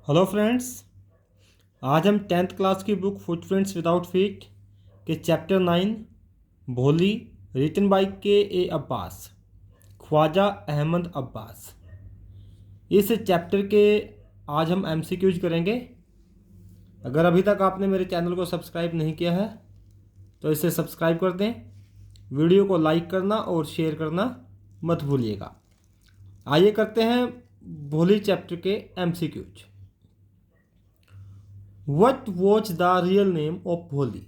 Hello friends, आज हम 10th class की बुक फुटप्रिंट्स विदाउट फीट के चैप्टर 9 भोली रिटन बाय के अब्बास, ख्वाजा अहमद अब्बास, इस चैप्टर के आज हम एमसीक्यूज करेंगे। अगर अभी तक आपने मेरे चैनल को सब्सक्राइब नहीं किया है तो इसे सब्सक्राइब कर दें, वीडियो को लाइक करना और शेयर करना मत भूलिएगा। आइए करते हैं भोली चैप्टर के MCQs. What was the real name of भोली?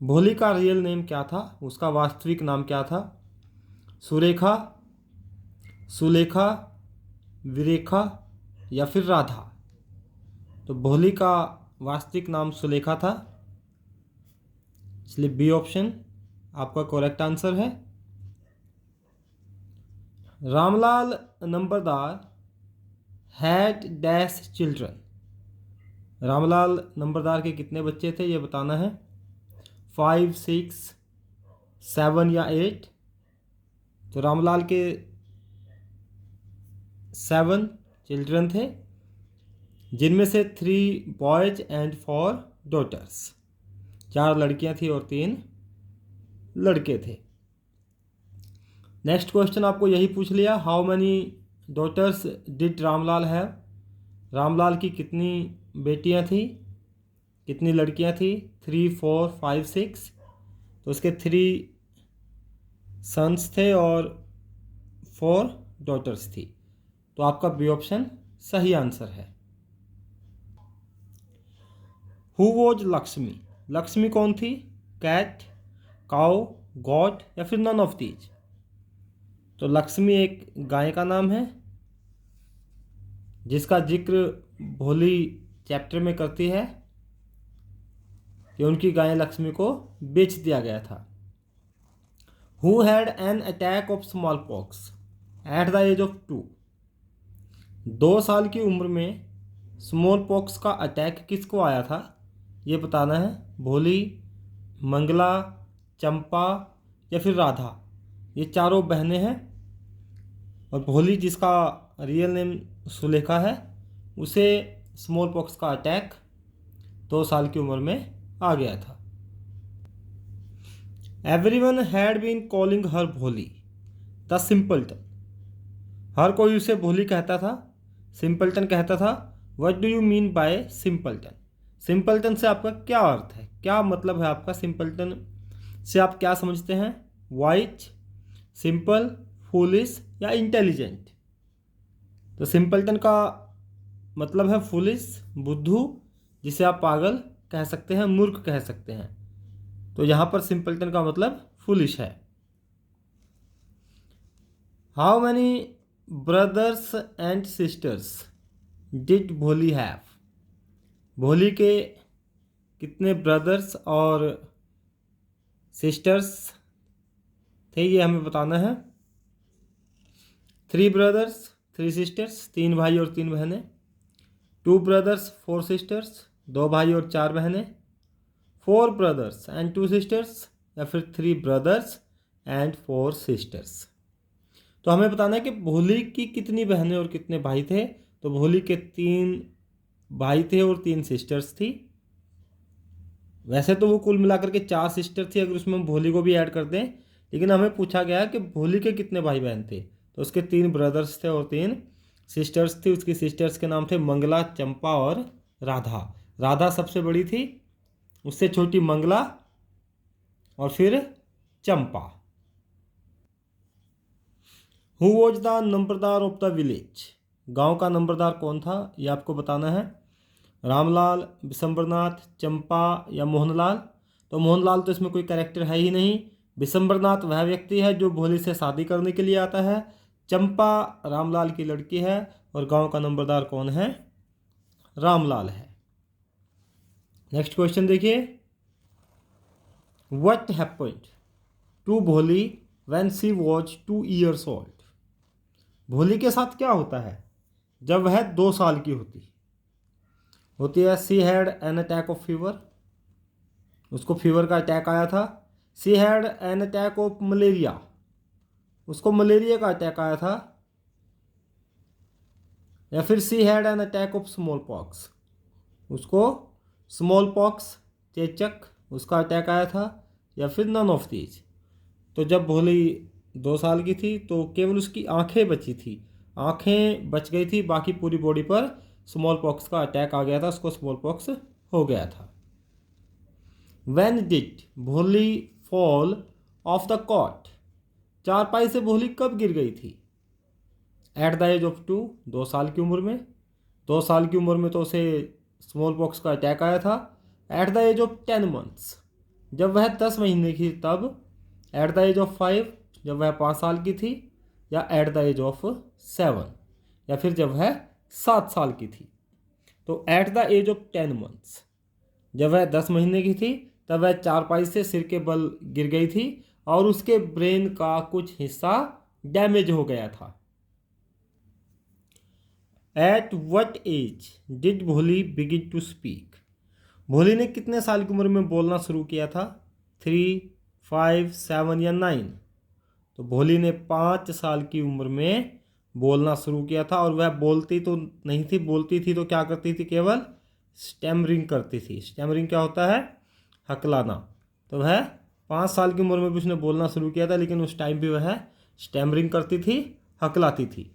भोली का रियल नेम क्या था, उसका वास्तविक नाम क्या था? सुरेखा, सुलेखा, विरेखा या फिर राधा? तो भोली का वास्तविक नाम सुलेखा था, इसलिए बी ऑप्शन आपका करेक्ट आंसर है। Ramlal numberdar had dash children. Ramlal numberdar के कितने बच्चे थे ये बताना है। 5, 6, 7 या 8। तो रामलाल के 7 चिल्ड्रन थे, जिनमें से 3 बॉयज एंड 4 डॉटर्स। 4 लड़कियां थी और 3 लड़के थे। नेक्स्ट क्वेश्चन आपको यही पूछ लिया, how many daughters did Ramlal have? Ramlal की कितनी बेटियां थी, कितनी लड़कियां थी? 3, 4, 5, 6। तो उसके 3 सन्स थे और 4 डॉटर्स थी। तो आपका बी ऑप्शन सही आंसर है। Who was Lakshmi? लक्ष्मी कौन थी? कैट, काउ, गॉट या फिर नन ऑफ दीज? तो लक्ष्मी एक गाय का नाम है जिसका जिक्र भोली चैप्टर में करती है कि उनकी गाय लक्ष्मी को बेच दिया गया था। Who had an attack of smallpox at the age of 2? 2 साल की उम्र में स्मॉल पॉक्स का अटैक किसको आया था ये बताना है। भोली, मंगला, चंपा या फिर राधा? ये चारों बहनें हैं और भोली, जिसका रियल नेम सुलेखा है, उसे स्मॉल पॉक्स का अटैक 2 साल की उम्र में आ गया था। Everyone had been calling her Bholi the simpleton. हर कोई उसे भोली कहता था, सिंपलटन कहता था। What do you mean by simpleton? Simpleton से आपका क्या अर्थ है, क्या मतलब है आपका? सिंपलटन से आप क्या समझते हैं? वाइज, सिंपल, फूलिश या इंटेलिजेंट? तो सिंपलटन का मतलब है फूलिश, बुद्धू, जिसे आप पागल कह सकते हैं, मूर्ख कह सकते हैं। तो यहाँ पर सिंपलटन का मतलब फूलिश है। How many brothers and sisters did भोली हैव? भोली के कितने ब्रदर्स और सिस्टर्स थे ये हमें बताना है। 3 ब्रदर्स, 3 सिस्टर्स, 3 भाई और 3 बहनें। 2 ब्रदर्स, 4 सिस्टर्स, 2 भाई और 4 बहनें। 4 ब्रदर्स एंड 2 सिस्टर्स या फिर 3 ब्रदर्स एंड 4 सिस्टर्स? तो हमें बताना है कि भोली की कितनी बहनें और कितने भाई थे। तो भोली के 3 भाई थे और 3 सिस्टर्स थी। वैसे तो वो कुल मिलाकर के 4 सिस्टर थी अगर उसमें हम भोली को भी ऐड कर दें, लेकिन हमें पूछा गया कि भोली के कितने भाई बहन थे। तो उसके 3 ब्रदर्स थे और 3 सिस्टर्स थी। उसकी सिस्टर्स के नाम थे मंगला, चंपा और राधा। राधा सबसे बड़ी थी, उससे छोटी मंगला और फिर Champa. Who was the numberdar of the village? गांव का नंबरदार कौन था ये आपको बताना है। रामलाल, बिशंबरनाथ, चंपा या मोहनलाल? तो मोहनलाल तो इसमें कोई कैरेक्टर है ही नहीं। बिशंबरनाथ वह व्यक्ति है जो भोली से शादी करने के लिए आता है। चंपा रामलाल की लड़की है और गांव का नंबरदार कौन है? रामलाल है। नेक्स्ट क्वेश्चन देखिए, व्हाट हैपेंड टू भोली when she was 2 years old? भोली के साथ क्या होता है जब वह 2 साल की होती है। She had an attack of fever, उसको फीवर का अटैक आया था। She had an attack of malaria, उसको मलेरिया का अटैक आया था। या फिर she had an attack of small pox, उसको स्मॉल पॉक्स चेचक उसका अटैक आया था, या फिर नन ऑफ दीज। तो जब भोली 2 साल की थी तो केवल उसकी आंखें बची थी, आंखें बच गई थी, बाकी पूरी बॉडी पर स्मॉल पॉक्स का अटैक आ गया था, उसको स्मॉल पॉक्स हो गया था। When did भोली फॉल ऑफ द कॉट, चारपाई से भोली कब गिर गई थी? एट द एज ऑफ 2, 2 साल की उम्र में। 2 साल की उम्र में तो उसे स्मॉल पॉक्स का अटैक आया था। At the age of 10 months, जब वह 10 महीने की तब। एट द एज ऑफ 5, जब वह 5 साल की थी। या एट द एज ऑफ 7, या फिर जब वह 7 साल की थी। तो at the age of 10 months, जब वह 10 महीने की थी तब वह चारपाई से सिर के बल गिर गई थी और उसके ब्रेन का कुछ हिस्सा डैमेज हो गया था। एट वट एज डिड भोली बिगिन टू स्पीक, भोली ने कितने साल की उम्र में बोलना शुरू किया था? 3, 5, 7 या 9? तो भोली ने 5 साल की उम्र में बोलना शुरू किया था, और वह बोलती तो नहीं थी, बोलती थी तो क्या करती थी? केवल स्टैमरिंग करती थी। स्टैमरिंग क्या होता है? हकलाना। तो वह 5 साल की उम्र में भी उसने बोलना शुरू किया था, लेकिन उस टाइम भी वह स्टैमरिंग करती थी, हकलाती थी।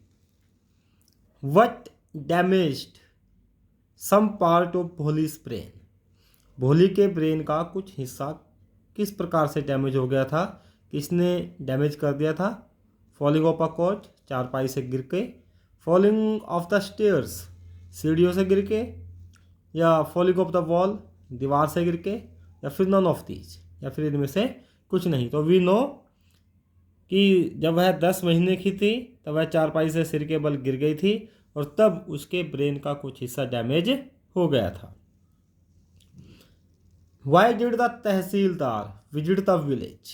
What damaged some part of Bholi's brain, Bholi के ब्रेन का कुछ हिस्सा किस प्रकार से डैमेज हो गया था? किसने डैमेज कर दिया था? फॉलिंग ऑफ अ कॉट, चारपाई से गिर के। फॉलिंग ऑफ द स्टेयर्स, सीढ़ियों से गिर के। या फॉलिंग ऑफ द वॉल, दीवार से गिर के। या फिर नन ऑफ दीज, या फिर इनमें से कुछ नहीं। तो वी नो कि जब वह 10 महीने की थी तब वह चारपाई से सिर के बल गिर गई थी, और तब उसके ब्रेन का कुछ हिस्सा डैमेज हो गया था। Why did the tehsildar visit the village,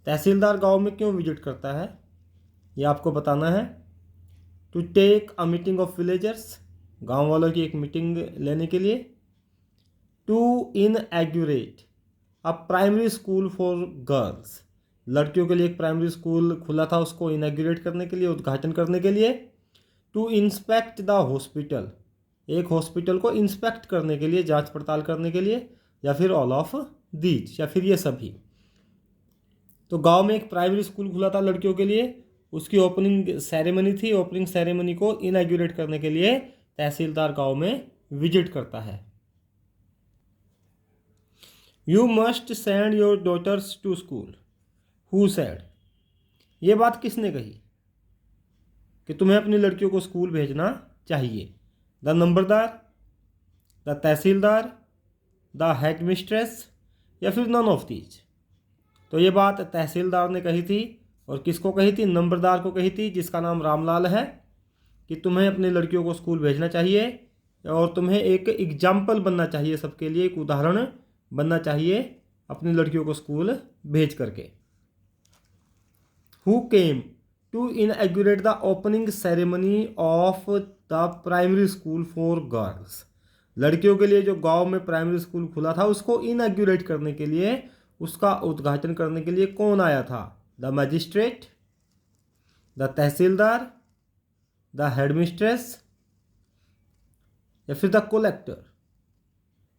tehsildar गांव में क्यों विजिट करता है? ये आपको बताना है। To take a meeting of villagers, गांव वालों की एक मीटिंग लेने के लिए। To inaugurate a primary school for girls, लड़कियों के लिए एक प्राइमरी स्कूल खुला था, उसको इनएग्यूरेट करने के लिए, उद्घाटन करने के लिए। टू इंस्पेक्ट द हॉस्पिटल, एक हॉस्पिटल को इंस्पेक्ट करने के लिए, जांच पड़ताल करने के लिए। या फिर ऑल ऑफ दीज, या फिर ये सभी। तो गांव में एक प्राइमरी स्कूल खुला था लड़कियों के लिए, उसकी ओपनिंग सेरेमनी थी। ओपनिंग सेरेमनी को इनएग्यूरेट करने के लिए तहसीलदार गांव में विजिट करता है। You must send your daughters to school, who said, ये बात किसने कही कि तुम्हें अपनी लड़कियों को स्कूल भेजना चाहिए? The numberdar, the tehsildar, the headmistress, या फिर नन ऑफ दीज। तो ये बात तहसीलदार ने कही थी, और किसको कही थी? नंबरदार को कही थी, जिसका नाम रामलाल है, कि तुम्हें अपनी लड़कियों को स्कूल भेजना चाहिए और तुम्हें एक एग्जाम्पल बनना चाहिए सबके लिए, एक उदाहरण बनना चाहिए अपनी लड़कियों को स्कूल भेज करके। Who came to inaugurate the opening ceremony of the primary school for girls, लड़कियों के लिए जो गांव में प्राइमरी स्कूल खुला था उसको इनएग्यूरेट करने के लिए, उसका उद्घाटन करने के लिए कौन आया था? The magistrate, the tehsildar, the headmistress, या फिर द कलेक्टर।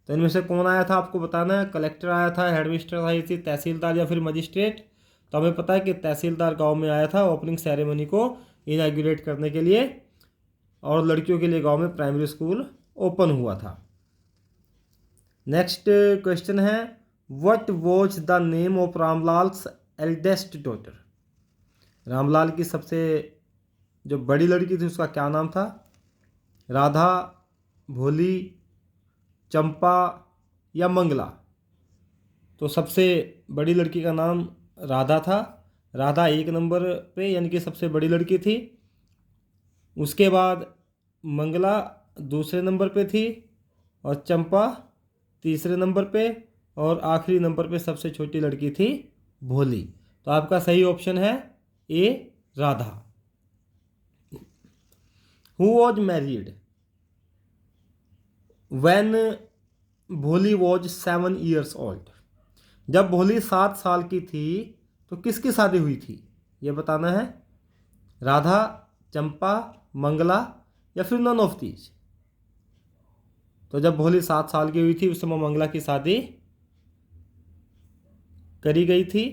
तो इनमें से कौन आया था आपको बताना है। कलेक्टर आया था, हेडमिस्ट्रेस आई थी, तहसीलदार या फिर मजिस्ट्रेट। तो हमें पता है कि तहसीलदार गांव में आया था ओपनिंग सेरेमनी को इनॉग्रेट करने के लिए, और लड़कियों के लिए गांव में प्राइमरी स्कूल ओपन हुआ था। नेक्स्ट क्वेश्चन है, what was the name of Ramlal's eldest daughter, Ramlal की सबसे जो बड़ी लड़की थी उसका क्या नाम था? राधा, भोली, चंपा या मंगला? तो सबसे बड़ी लड़की का नाम राधा था। राधा 1 नंबर पे यानी कि सबसे बड़ी लड़की थी। उसके बाद मंगला दूसरे नंबर पे थी, और चंपा तीसरे नंबर पे, और आखिरी नंबर पे सबसे छोटी लड़की थी भोली। तो आपका सही ऑप्शन है A, Radha. Who was married when Bholi was 7 years old, जब भोली 7 साल की थी तो किसकी शादी हुई थी? ये बताना है। राधा, चंपा, मंगला या फिर नन ऑफ दीज। तो जब भोली 7 साल की हुई थी उस समय मंगला की शादी करी गई थी,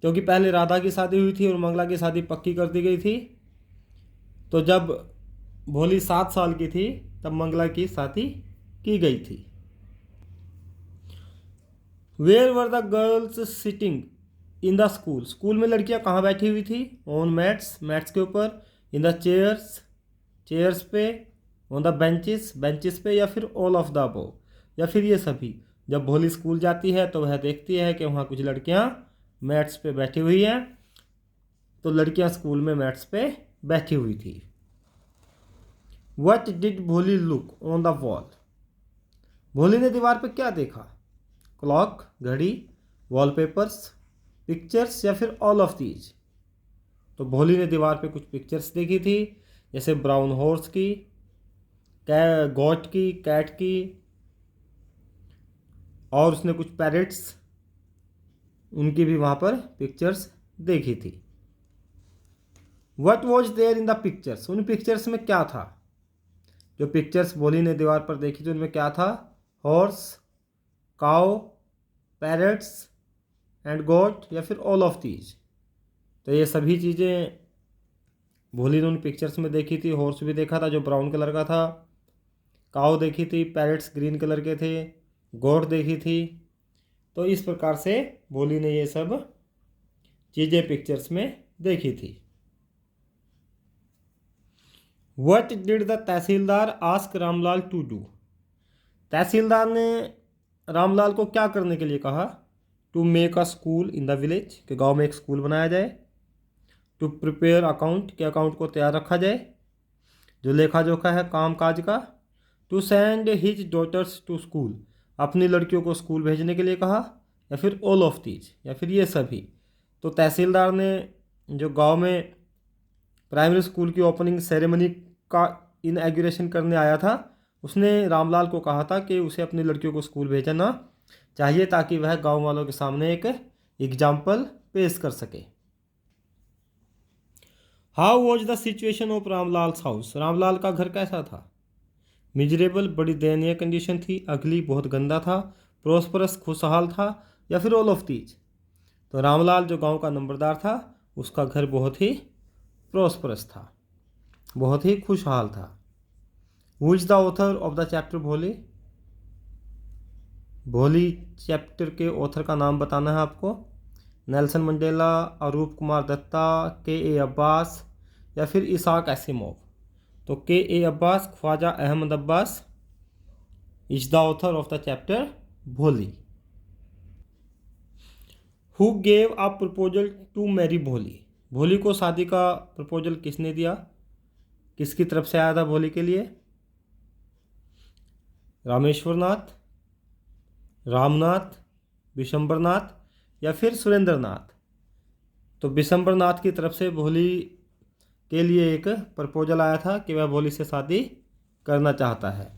क्योंकि पहले राधा की शादी हुई थी और मंगला की शादी पक्की कर दी गई थी। तो जब भोली 7 साल की थी तब मंगला की शादी की गई थी। Where were the girls sitting in the school. School में लड़कियां कहाँ बैठी हुई थी? ऑन मैट्स, मैट्स के ऊपर। इन द चेयर्स, चेयर्स पे। ऑन द बेंचेस, बेंचेस पे। या फिर ऑल ऑफ द अबव, या फिर ये सभी। जब भोली स्कूल जाती है तो वह देखती है कि वहाँ कुछ लड़कियाँ मैट्स पे बैठी हुई हैं। तो लड़कियाँ स्कूल में मैट्स पे बैठी हुई थी। वट डिड भोली लुक ऑन द वॉल। भोली ने दीवार पे क्या देखा? क्लॉक, घड़ी, वॉलपेपर्स, पिक्चर्स, या फिर ऑल ऑफ दीज। तो भोली ने दीवार पे कुछ पिक्चर्स देखी थी, जैसे ब्राउन हॉर्स की, गॉट की, कैट की, और उसने कुछ पैरेट्स, उनकी भी वहाँ पर पिक्चर्स देखी थी। What was there in the pictures. उन पिक्चर्स में क्या था? जो पिक्चर्स भोली ने दीवार पर देखी थी उनमें क्या था? Horse, cow, parrots and got, या फिर ऑल ऑफ दीज। तो ये सभी चीज़ें भोली ने उन पिक्चर्स में देखी थी। हॉर्स भी देखा था जो ब्राउन कलर का था, काउ देखी थी, पैरेट्स ग्रीन कलर के थे, गॉट देखी थी। तो इस प्रकार से भोली ने ये सब चीज़ें पिक्चर्स में देखी थी। What did the tehsildar ask Ramlal to do. Tehsildar ने रामलाल को क्या करने के लिए कहा? To make a school in the village, कि गांव में एक स्कूल बनाया जाए। टू प्रिपेयर अकाउंट, के अकाउंट को तैयार रखा जाए, जो लेखा जोखा है काम काज का। To send his daughters to school, अपनी लड़कियों को स्कूल भेजने के लिए कहा। या फिर ऑल ऑफ दीज, या फिर ये सभी। तो तहसीलदार ने जो गांव में प्राइमरी स्कूल की ओपनिंग सेरेमनी का इनॉग्रेशन करने आया था, उसने रामलाल को कहा था कि उसे अपनी लड़कियों को स्कूल भेजना चाहिए ताकि वह गांव वालों के सामने एक एग्जाम्पल पेश कर सके। How was the situation of Ramlal's house. Ramlal का घर कैसा था? मिजरेबल, बड़ी दयनीय कंडीशन थी। अगली, बहुत गंदा था। प्रोस्परस, खुशहाल था। या फिर ऑल ऑफ दीज। तो रामलाल जो गांव का नंबरदार था उसका घर बहुत ही प्रोस्परस था, बहुत ही खुशहाल था। Who is the author of the chapter भोली। भोली चैप्टर के ऑथर का नाम बताना है आपको। Nelson Mandela, Arup Kumar Dutta, K Abbas, या फिर इसाक एसिमोव। तो K Abbas, Khwaja Ahmad Abbas is the author of the chapter Bholi. Who gave a proposal to marry Bholi. Bholi को शादी का प्रपोजल किसने दिया? किसकी तरफ से आया था भोली के लिए? रामेश्वरनाथ, रामनाथ, विशंबरनाथ, या फिर सुरेंद्रनाथ। तो विशंबरनाथ की तरफ से भोली के लिए एक प्रपोजल आया था कि वह भोली से शादी करना चाहता है।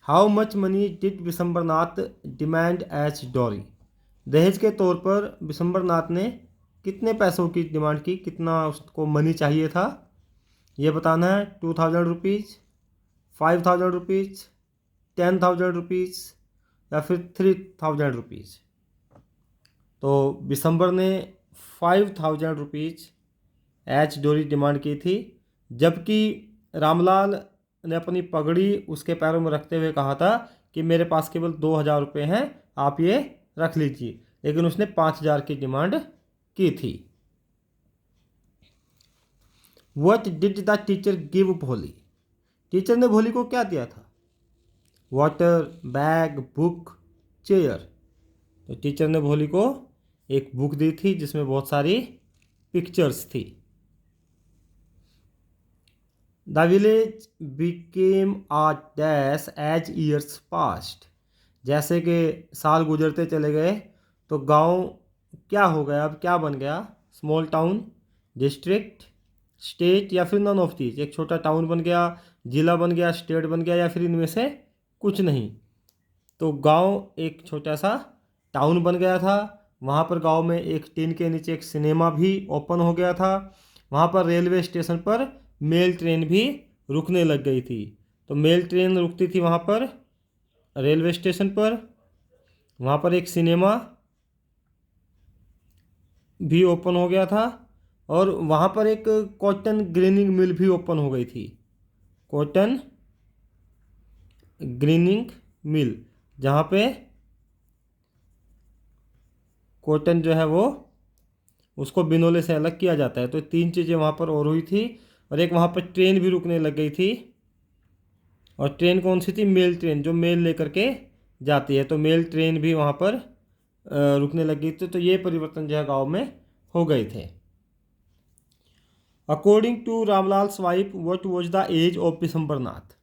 How much money did Vishambarnath demand as dowry. दहेज के तौर पर विशंबरनाथ ने कितने पैसों की डिमांड की, कितना उसको मनी चाहिए था, ये बताना है। 2000 रुपीज़, 5000 रुपीज़, 10,000 रुपीज़, या फिर 3000 रुपीज़। तो विशंबर ने 5000 रुपीज़ एच डोरी डिमांड की थी, जबकि रामलाल ने अपनी पगड़ी उसके पैरों में रखते हुए कहा था कि मेरे पास केवल 2000 रुपये हैं, आप ये रख लीजिए। लेकिन उसने 5000 की डिमांड की थी। What did the teacher give भोली। टीचर ने भोली को क्या दिया था? Water, bag, book, chair. तो टीचर ने भोली को एक बुक दी थी जिसमें बहुत सारी पिक्चर्स थी। The village became a dash as years passed. जैसे कि साल गुजरते चले गए तो गांव क्या हो गया, अब क्या बन गया? स्मॉल टाउन, डिस्ट्रिक्ट, स्टेट, या फिर नन ऑफ दीज। एक छोटा टाउन बन गया, जिला बन गया, स्टेट बन गया, या फिर इनमें से कुछ नहीं। तो गांव एक छोटा सा टाउन बन गया था। वहाँ पर गांव में एक टीन के नीचे एक सिनेमा भी ओपन हो गया था। वहाँ पर रेलवे स्टेशन पर मेल ट्रेन भी रुकने लग गई थी। तो मेल ट्रेन रुकती थी वहाँ पर रेलवे स्टेशन पर। वहाँ पर एक सिनेमा भी ओपन हो गया था और वहाँ पर एक कॉटन ग्रीनिंग मिल भी ओपन हो गई थी। कॉटन ग्रीनिंग मिल, जहाँ पे कॉटन जो है वो उसको बिनोले से अलग किया जाता है। तो 3 चीज़ें वहाँ पर और हुई थी। और एक वहाँ पर ट्रेन भी रुकने लग गई थी। और ट्रेन कौन सी थी? मेल ट्रेन, जो मेल लेकर के जाती है। तो मेल ट्रेन भी वहाँ पर रुकने लग गई थी। तो ये परिवर्तन जो है गाँव में हो गए थे। According to Ramlal wife, what was the age of Bishambarnath?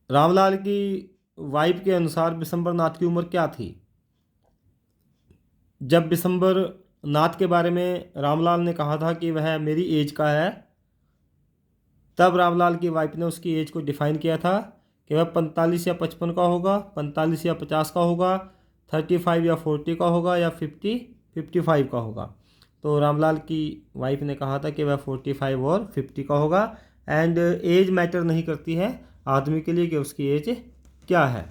Ramlal की वाइफ के अनुसार बिशंबरनाथ की उम्र क्या थी? जब बिशंबर नाथ के बारे में रामलाल ने कहा था कि वह मेरी एज का है, तब रामलाल की वाइफ ने उसकी एज को डिफाइन किया था कि वह 45 या 55 का होगा, 45 या 50 का होगा, 35 या 40 का होगा, या 55 का होगा। तो रामलाल की वाइफ ने कहा था कि वह 45 और 50 का होगा। एंड एज मैटर नहीं करती है आदमी के लिए कि उसकी एज क्या है।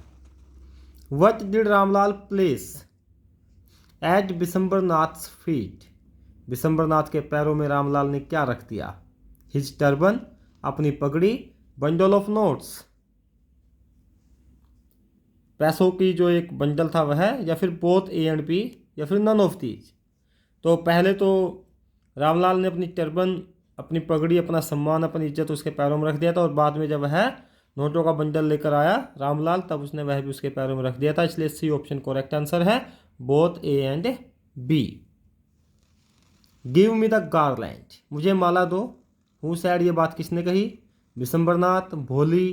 What did Ramlal place at Bishambarnath's feet? Bishambarnath के पैरों में रामलाल ने क्या रख दिया? हिज टर्बन, अपनी पगड़ी, बंडल ऑफ नोट्स, पैसों की जो एक बंडल था वह, या फिर बोथ ए एंड बी, या फिर नन ऑफ दीज। तो पहले तो रामलाल ने अपनी टर्बन, अपनी पगड़ी, अपना सम्मान, अपनी इज्जत उसके पैरों में रख दिया था। और बाद में जब वह नोटों का बंडल लेकर आया रामलाल, तब उसने वह भी उसके पैरों में रख दिया था। इसलिए सी ऑप्शन करेक्ट आंसर है, both A and B. Give me the garland, मुझे माला दो। हु सैड, ये बात किसने कही? बिशंबरनाथ, भोली,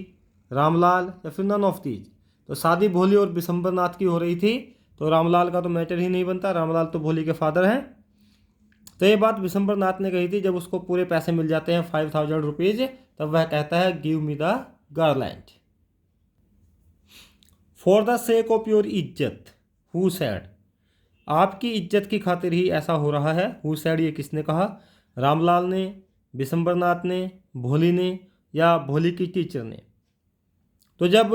रामलाल, या फिर नन ऑफ दीज। तो शादी भोली और बिशंबरनाथ की हो रही थी, तो रामलाल का तो मैटर ही नहीं बनता, रामलाल तो भोली के फादर हैं। तो ये बात बिशंबरनाथ ने कही थी जब उसको पूरे पैसे मिल जाते हैं 5000 रुपीज़, तब वह कहता है give me the garland. For the sake of your इज्जत, हु सैड, आपकी इज्जत की खातिर ही ऐसा हो रहा है। हु सैड, ये किसने कहा? रामलाल ने, बिशंबरनाथ ने, भोली ने, या भोली की टीचर ने। तो जब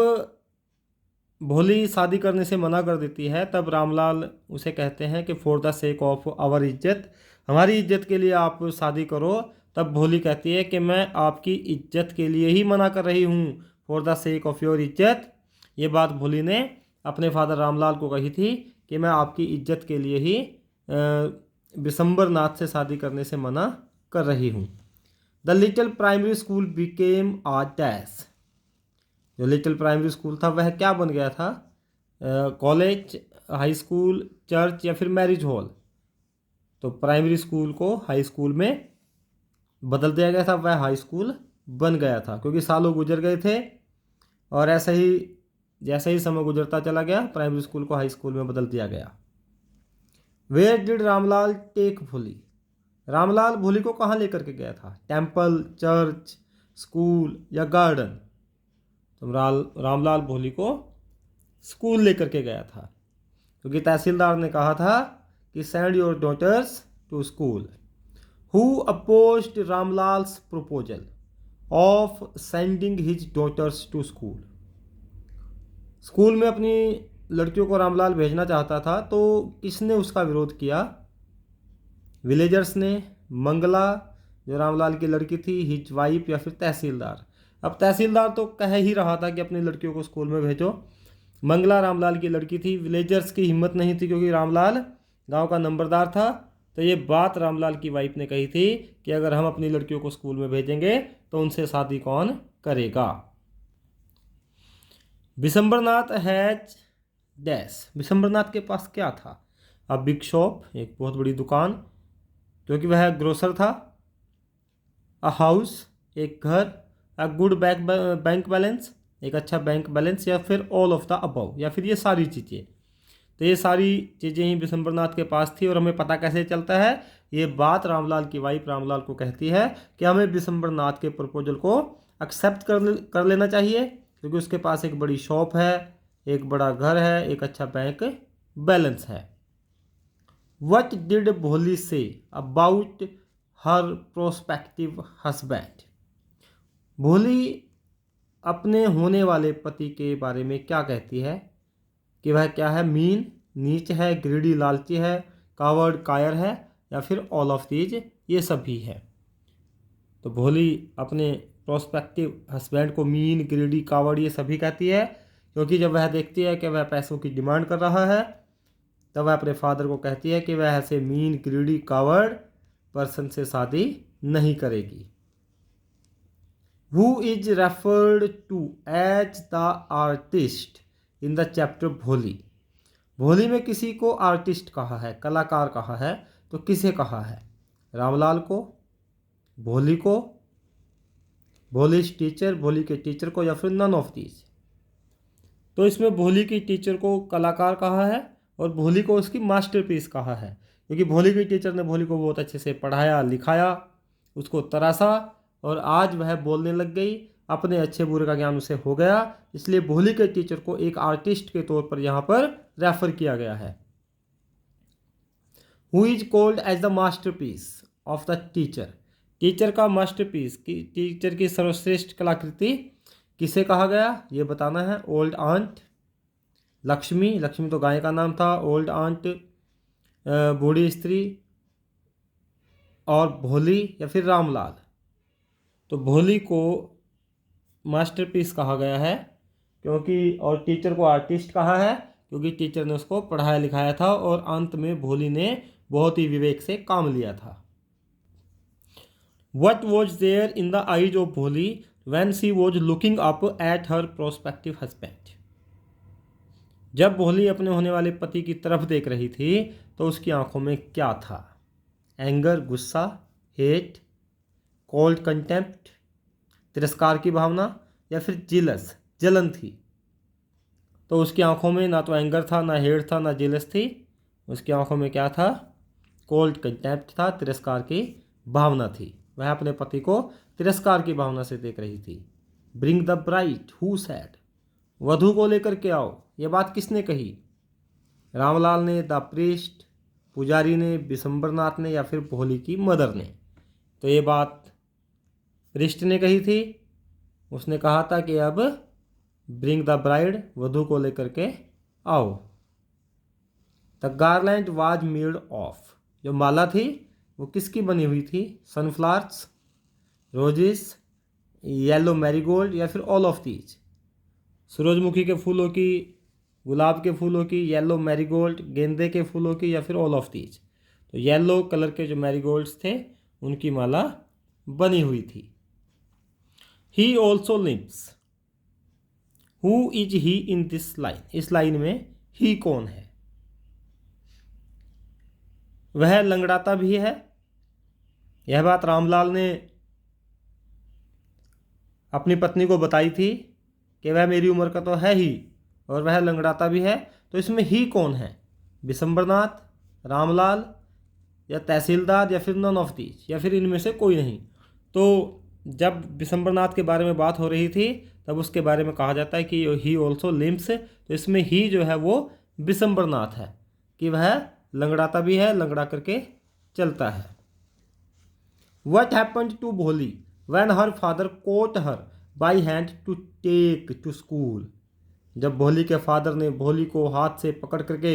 भोली शादी करने से मना कर देती है, तब रामलाल उसे कहते हैं कि for the sake of our इज्जत, हमारी इज्जत के लिए आप शादी करो। तब भोली कहती है कि मैं आपकी इज्जत के लिए ही मना कर रही हूँ, for the sake of your इज्जत। ये बात भोली ने अपने फादर रामलाल को कही थी कि मैं आपकी इज्जत के लिए ही बिशंबरनाथ से शादी करने से मना कर रही हूँ। The little primary school became a dash, जो लिटिल प्राइमरी स्कूल था वह क्या बन गया था? कॉलेज, हाई स्कूल, चर्च, या फिर मैरिज हॉल। तो प्राइमरी स्कूल को हाई स्कूल में बदल दिया गया था, वह हाई स्कूल बन गया था, क्योंकि सालों गुजर गए थे। और ऐसा ही जैसे ही समय गुजरता चला गया, प्राइमरी स्कूल को हाई स्कूल में बदल दिया गया। वेयर डिड रामलाल टेक भोली, रामलाल भोली को कहाँ लेकर के गया था? टेम्पल, चर्च, स्कूल, या गार्डन? तो रामलाल भोली को स्कूल लेकर के गया था, क्योंकि तहसीलदार ने कहा था कि send your daughters to school. Who opposed Ramlal's proposal of sending his daughters to school? School में अपनी लड़कियों को रामलाल भेजना चाहता था, तो किसने उसका विरोध किया? विलेजर्स ने, मंगला जो रामलाल की लड़की थी, हिज वाइफ, या फिर तहसीलदार? अब तहसीलदार तो कह ही रहा था कि अपनी लड़कियों को स्कूल में भेजो। मंगला रामलाल की लड़की थी। विलेजर्स की हिम्मत नहीं थी, क्योंकि रामलाल गांव का नंबरदार था। तो ये बात रामलाल की वाइफ ने कही थी कि अगर हम अपनी लड़कियों को स्कूल में भेजेंगे तो उनसे शादी कौन करेगा? बिशंबरनाथ हैज डैश, बिशंबरनाथ के पास क्या था? अ बिग शॉप, एक बहुत बड़ी दुकान, क्योंकि वह ग्रोसर था। अ हाउस, एक घर। अ गुड बैंक बैलेंस, एक अच्छा बैंक बैलेंस, या फिर ऑल ऑफ द अबव, या फिर ये सारी चीज़ें। तो ये सारी चीज़ें ही बिशंबरनाथ के पास थी। और हमें पता कैसे चलता है? ये बात रामलाल की वाइफ रामलाल को कहती है कि हमें बिशंबरनाथ के प्रपोजल को एक्सेप्ट कर लेना चाहिए, क्योंकि उसके पास एक बड़ी शॉप है, एक बड़ा घर है, एक अच्छा बैंक बैलेंस है। व्हाट डिड भोली say about her prospective husband? भोली अपने होने वाले पति के बारे में क्या कहती है कि वह क्या है, मीन नीच है, ग्रीडी लालची है, कावर्ड कायर है, या फिर ऑल ऑफ दीज ये सब भी है। तो भोली अपने प्रोस्पेक्टिव हस्बैंड को मीन, ग्रीडी, कावर्ड ये सभी कहती है, क्योंकि जब वह देखती है कि वह पैसों की डिमांड कर रहा है तब वह अपने फादर को कहती है कि वह ऐसे मीन, ग्रीडी, कावर्ड पर्सन से शादी नहीं करेगी। Who is referred to as the artist in the chapter भोली? भोली में किसी को आर्टिस्ट कहा है, कलाकार कहा है, तो किसे कहा है? रामलाल को, भोली को, भोलीज टीचर, भोली के टीचर को, या फिर नन ऑफ दीज। तो इसमें भोली की टीचर को कलाकार कहा है और भोली को उसकी मास्टरपीस कहा है, क्योंकि भोली की टीचर ने भोली को बहुत अच्छे से पढ़ाया, लिखाया, उसको तराशा और आज वह बोलने लग गई, अपने अच्छे बुरे का ज्ञान उसे हो गया। इसलिए भोली के टीचर को एक आर्टिस्ट के तौर पर यहाँ पर रेफर किया गया है। Who is called as the masterpiece of the teacher? Teacher का मास्टरपीस, टीचर की सर्वश्रेष्ठ कलाकृति किसे कहा गया ये बताना है। ओल्ड आंट लक्ष्मी, लक्ष्मी तो गाय का नाम था, ओल्ड आंट बूढ़ी स्त्री, और भोली या फिर रामलाल। तो भोली को मास्टरपीस कहा गया है क्योंकि, और टीचर को आर्टिस्ट कहा है क्योंकि टीचर ने उसको पढ़ाया लिखाया था और अंत में भोली ने बहुत ही विवेक से काम लिया था। What was there in the eyes of भोली when she was looking up at her prospective husband? जब भोली अपने होने वाले पति की तरफ देख रही थी तो उसकी आंखों में क्या था? एंगर गुस्सा, हेट, कोल्ड कंटेम्प्ट तिरस्कार की भावना, या फिर जिलस जलन थी। तो उसकी आंखों में ना तो एंगर था, ना हेट था, ना जिलस थी। उसकी आंखों में क्या था? कोल्ड कंटेम्प्ट था, तिरस्कार की भावना थी। वह अपने पति को तिरस्कार की भावना से देख रही थी। Bring the bride, who said? वधू को लेकर के आओ, ये बात किसने कही? रामलाल ने, द प्रीस्ट पुजारी ने, बिशंबरनाथ ने, या फिर भोली की मदर ने? तो ये बात प्रीस्ट ने कही थी। उसने कहा था कि अब ब्रिंग द ब्राइड, वधू को लेकर के आओ। The garland was made of, जो माला थी वो किसकी बनी हुई थी? सनफ्लावर्स, रोजेस, येलो मैरीगोल्ड, या फिर ऑल ऑफ दीज? सूरजमुखी के फूलों की, गुलाब के फूलों की, येलो मैरीगोल्ड, गेंदे के फूलों की, या फिर ऑल ऑफ दीज? तो येलो कलर के जो मैरीगोल्ड्स थे उनकी माला बनी हुई थी। He also lives, who is he in this line? इस लाइन में ही कौन है? वह लंगड़ाता भी है। यह बात रामलाल ने अपनी पत्नी को बताई थी कि वह मेरी उम्र का तो है ही और वह लंगड़ाता भी है। तो इसमें ही कौन है? बिशंबरनाथ, रामलाल, या तहसीलदार, या फिर नन ऑफ दीज, या फिर इनमें से कोई नहीं? तो जब बिशंबरनाथ के बारे में बात हो रही थी तब उसके बारे में कहा जाता है कि ही ऑल्सो लिम्स। तो इसमें ही जो है वो बिशंबरनाथ है कि वह लंगड़ाता भी है, लंगड़ा करके चलता है। What happened to भोली when her father caught her by hand to take to school? जब भोली के फादर ने भोली को हाथ से पकड़ करके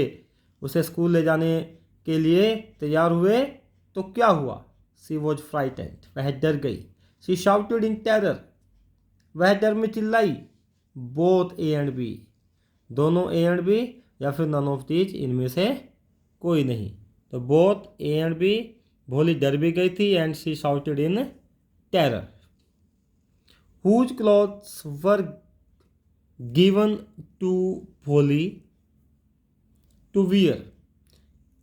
उसे स्कूल ले जाने के लिए तैयार हुए तो क्या हुआ? She was frightened, वह डर गई। She shouted in terror, वह डर में चिल्लाई। Both A and B, दोनों A and B, या फिर none of these, इनमें से कोई नहीं? तो both A and B, भोली डर भी गई थी and she shouted in terror. Whose clothes were given to भोली to wear?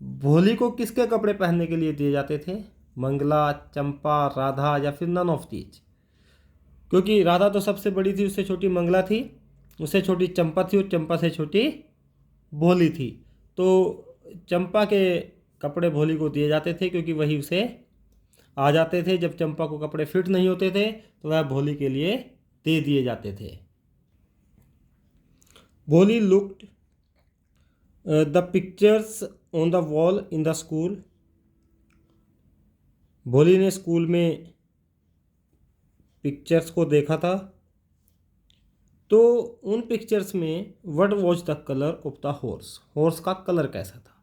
भोली को किसके कपड़े पहनने के लिए दिए जाते थे? मंगला, चंपा, राधा, या फिर नन ऑफ दीज? क्योंकि राधा तो सबसे बड़ी थी, उससे छोटी मंगला थी, उससे छोटी चंपा थी और चंपा से छोटी भोली थी। तो चंपा के कपड़े भोली को दिए जाते थे क्योंकि वही उसे आ जाते थे। जब चंपा को कपड़े फिट नहीं होते थे तो वह भोली के लिए दे दिए जाते थे। भोली looked the pictures on the wall in the school. भोली ने स्कूल में पिक्चर्स को देखा था, तो उन पिक्चर्स में what was the colour of the horse, horse का कलर कैसा था।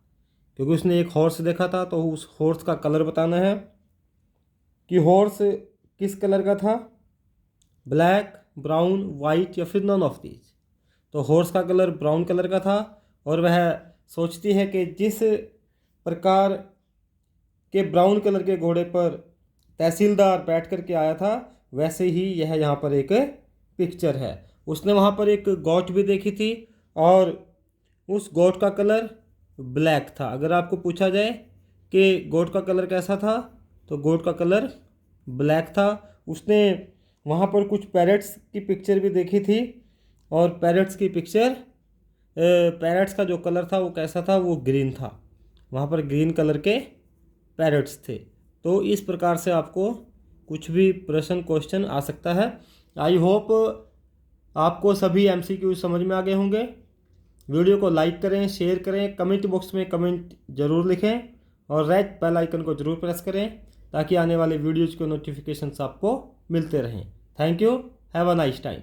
क्योंकि उसने एक हॉर्स देखा था तो उस हॉर्स का कलर बताना है कि हॉर्स किस कलर का था, ब्लैक, ब्राउन, वाइट या फिर नन ऑफ दीज। तो हॉर्स का कलर ब्राउन कलर का था और वह सोचती है कि जिस प्रकार के ब्राउन कलर के घोड़े पर तहसीलदार बैठ कर के आया था वैसे ही यह यहाँ पर एक पिक्चर है। उसने वहाँ पर एक गोट भी देखी थी और उस गोट का कलर ब्लैक था। अगर आपको पूछा जाए कि गोट का कलर कैसा था तो गोट का कलर ब्लैक था। उसने वहाँ पर कुछ पैरट्स की पिक्चर भी देखी थी और पैरट्स की पिक्चर, पैरट्स का जो कलर था वो कैसा था, वो ग्रीन था। वहाँ पर ग्रीन कलर के पैरट्स थे। तो इस प्रकार से आपको कुछ भी प्रश्न क्वेश्चन आ सकता है। आई होप आपको सभी एमसीक्यू समझ में आ गए होंगे। वीडियो को लाइक करें, शेयर करें, कमेंट बॉक्स में कमेंट जरूर लिखें और रेड बेल आइकन को जरूर प्रेस करें ताकि आने वाले वीडियोज़ के नोटिफिकेशंस आपको मिलते रहें। Thank you, have a nice time.